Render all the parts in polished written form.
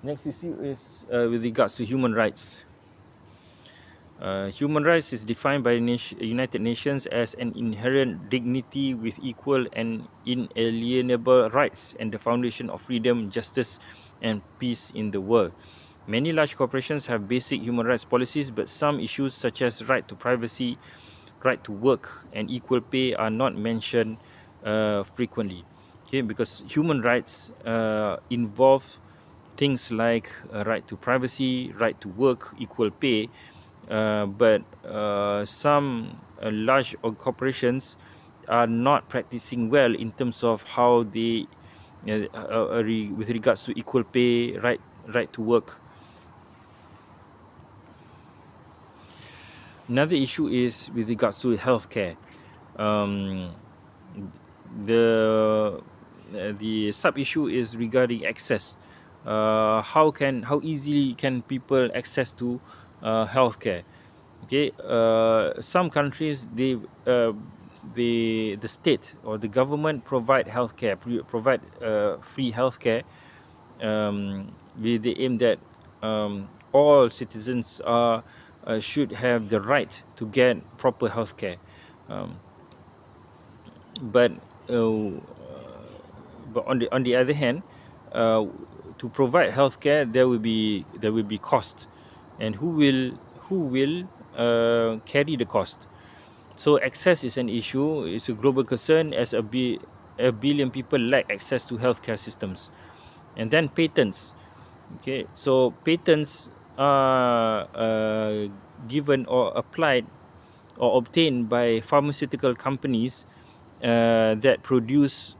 Next issue is with regards to human rights. Human rights is defined by United Nations as an inherent dignity with equal and inalienable rights and the foundation of freedom, justice, and peace in the world. Many large corporations have basic human rights policies, but some issues such as right to privacy, right to work, and equal pay are not mentioned frequently. Okay, because human rights involve things like right to privacy, right to work, equal pay, but some large corporations are not practicing well in terms of how they, with regards to equal pay, right to work. Another issue is with regards to healthcare. Um, the sub issue is regarding access. How easily can people access to healthcare? Okay, some countries the state or the government provide healthcare, provide free healthcare, with the aim that all citizens should have the right to get proper healthcare. Um, but uh, but on the other hand, uh, to provide healthcare, there will be cost, and who will carry the cost? So access is an issue. It's a global concern as a billion people lack access to healthcare systems. And then patents. Okay, so patents are given or applied or obtained by pharmaceutical companies that produce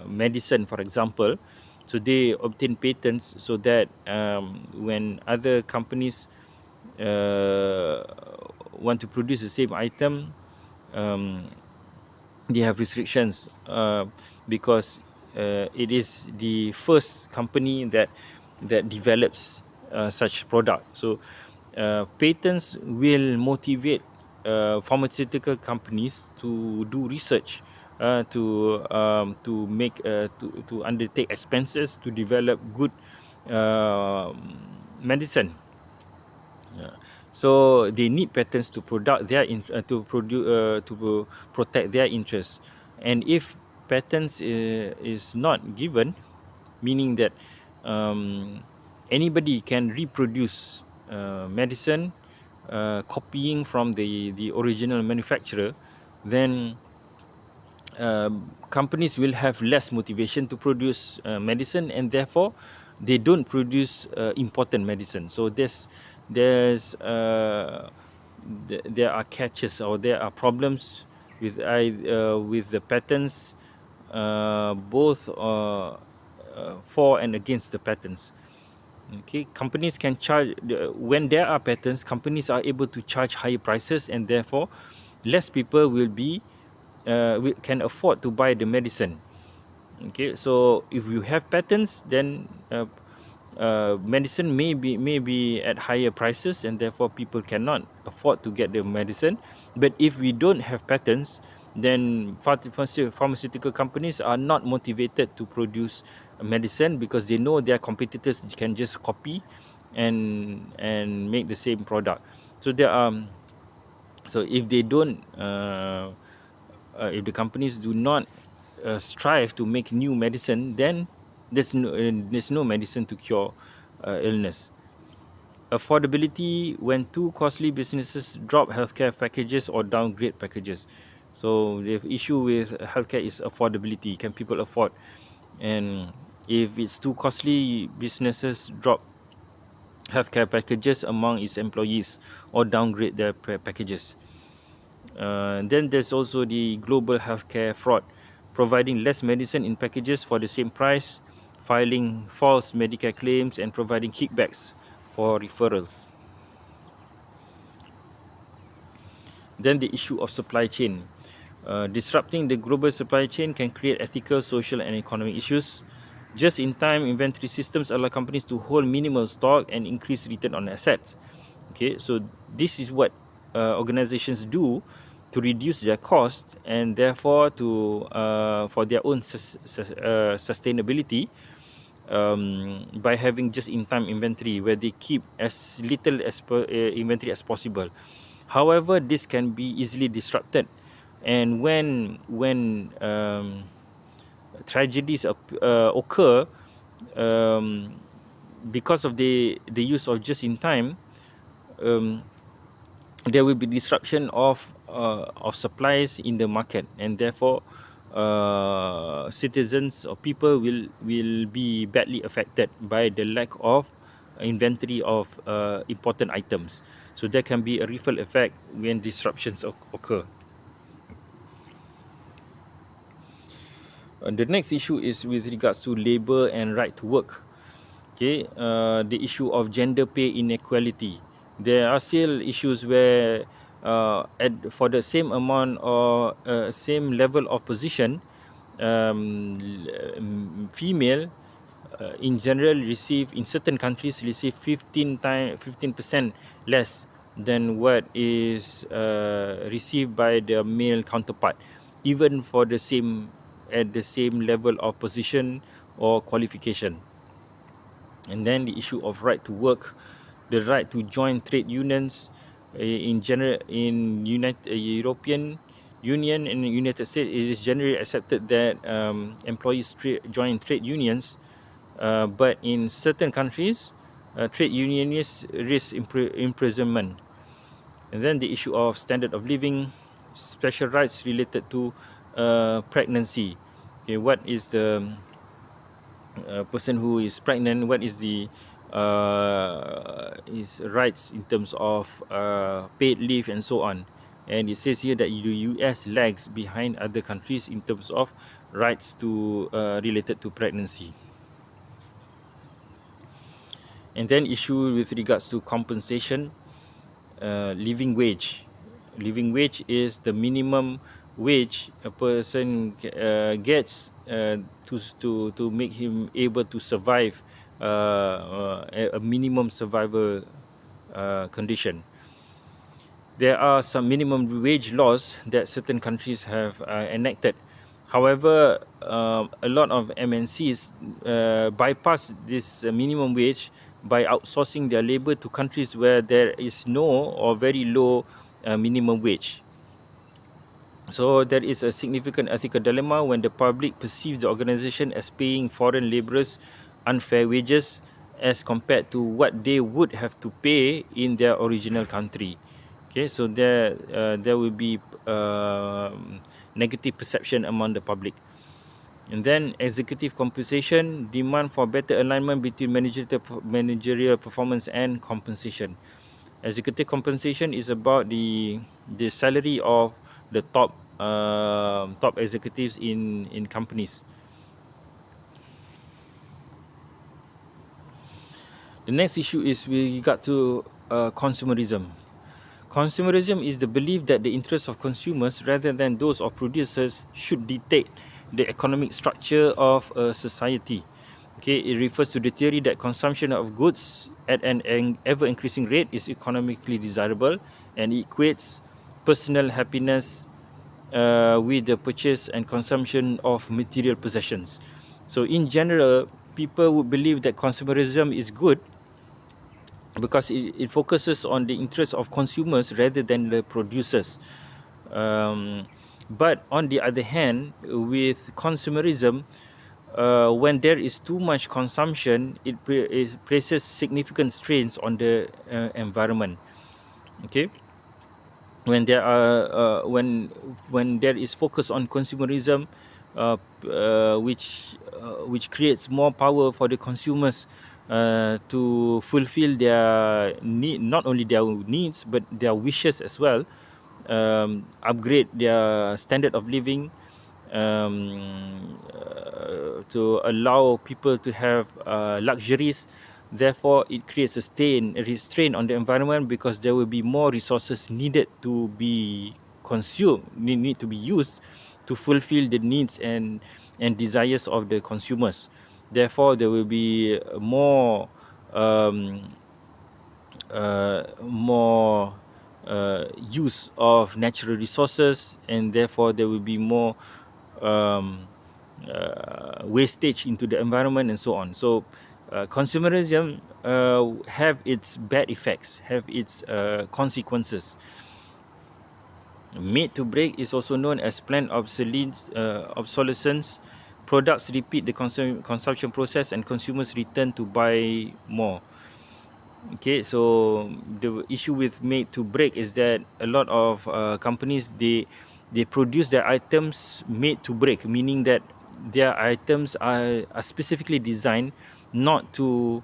medicine, for example. So they obtain patents so that when other companies want to produce the same item, um, they have restrictions because it is the first company that develops such product. So patents will motivate pharmaceutical companies to do research, to undertake expenses to develop good medicine. Yeah. So they need patents to product their to produce to protect their interests. And if patents is not given, meaning that um, anybody can reproduce medicine, copying from the original manufacturer, then companies will have less motivation to produce medicine, and therefore they don't produce important medicine. So there are catches, or there are problems with the patents, both for and against the patents. Okay, companies can charge when there are patents. Companies are able to charge higher prices, and therefore less people can afford to buy the medicine. Okay, so if you have patents, then medicine may be at higher prices, and therefore people cannot afford to get the medicine. But if we don't have patents, then pharmaceutical companies are not motivated to produce medicine, because they know their competitors can just copy and make the same product. So there are so if they don't if the companies do not strive to make new medicine, then there's no medicine to cure illness. Affordability: when too costly businesses drop healthcare packages or downgrade packages. So the issue with healthcare is affordability. Can people afford? And if it's too costly, businesses drop healthcare packages among its employees or downgrade their packages. Then there's also the global healthcare fraud, providing less medicine in packages for the same price, filing false Medicare claims, and providing kickbacks for referrals. Then the issue of supply chain. Disrupting the global supply chain can create ethical, social, and economic issues. Just-in-time inventory systems allow companies to hold minimal stock and increase return on assets. Okay, so this is what organizations do to reduce their cost, and therefore to for their own sustainability. by having just-in-time inventory where they keep as little as inventory as possible. However, this can be easily disrupted, and when tragedies occur, um, because of the use of just-in-time, um, there will be disruption of supplies in the market, and therefore citizens or people will be badly affected by the lack of inventory of important items. So there can be a ripple effect when disruptions occur. The next issue is with regards to labor and right to work. Okay, the issue of gender pay inequality. There are still issues where for the same amount or same level of position, female in general in certain countries receive 15% less than what is received by the male counterpart, even for the same at the same level of position or qualification. And then the issue of right to work, the right to join trade unions. In general, in European Union and the United States, it is generally accepted that employees join trade unions, but in certain countries, trade unionists risk imprisonment. And then the issue of standard of living, special rights related to pregnancy. Okay, what is the person who is pregnant, what is the his rights in terms of paid leave and so on. And it says here that the US lags behind other countries in terms of rights to related to pregnancy. And then issue with regards to compensation, living wage. Living wage is the minimum wage a person gets to make him able to survive a minimum survival condition. There are some minimum wage laws that certain countries have enacted. However, a lot of MNCs bypass this minimum wage by outsourcing their labor to countries where there is no or very low minimum wage. So there is a significant ethical dilemma when the public perceives the organization as paying foreign laborers unfair wages as compared to what they would have to pay in their original country. Okay, so there will be negative perception among the public. And then executive compensation, demand for better alignment between managerial performance and compensation. Executive compensation is about the salary of the top executives in companies. The next issue is with regard to consumerism. Consumerism is the belief that the interests of consumers rather than those of producers should dictate the economic structure of a society. Okay, it refers to the theory that consumption of goods at an ever-increasing rate is economically desirable and equates personal happiness with the purchase and consumption of material possessions. So in general, people would believe that consumerism is good because it focuses on the interests of consumers rather than the producers. But on the other hand, with consumerism, when there is too much consumption, it places significant strains on the environment. Okay, when there are when there is focus on consumerism, which creates more power for the consumers to fulfill their need, not only their needs but their wishes as well, upgrade their standard of living, to allow people to have luxuries. Therefore, it creates a strain on the environment because there will be more resources needed to be consumed, need to be used to fulfill the needs and desires of the consumers. Therefore, there will be more more use of natural resources, and therefore there will be more um, wastage into the environment and so on. So consumerism have its bad effects, have its consequences. Made to break is also known as planned obsolescence. Products repeat the consumption process and consumers return to buy more. Okay, so the issue with made to break is that a lot of companies, they produce their items made to break, meaning that their items are specifically designed not to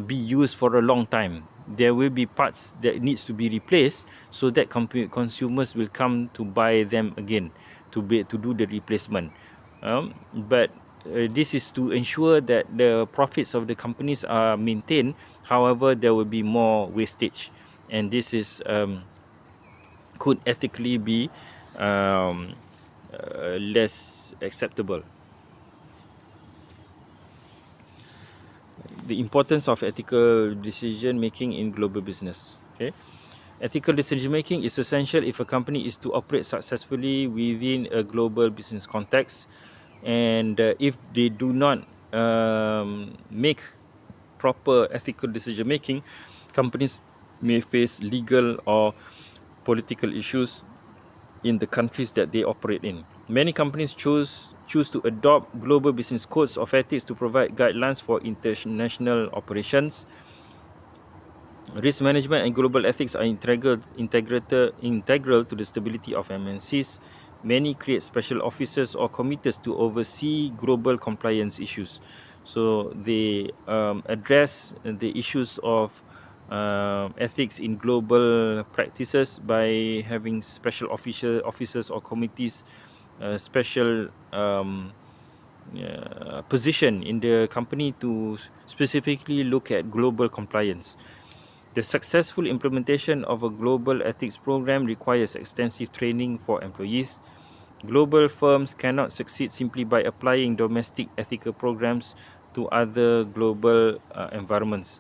be used for a long time. There will be parts that needs to be replaced, so that consumers will come to buy them again to do the replacement. But this is to ensure that the profits of the companies are maintained. However, there will be more wastage, and this is could ethically be um, less acceptable. The importance of ethical decision making in global business. Okay, ethical decision making is essential if a company is to operate successfully within a global business context, and if they do not make proper ethical decision making, companies may face legal or political issues in the countries that they operate in. Many companies choose to adopt global business codes of ethics to provide guidelines for international operations. Risk management and global ethics are integral to the stability of MNCs. Many create special officers or committees to oversee global compliance issues. So they address the issues of ethics in global practices by having special officers or committees, special position in the company to specifically look at global compliance. The successful implementation of a global ethics program requires extensive training for employees. Global firms cannot succeed simply by applying domestic ethical programs to other global environments.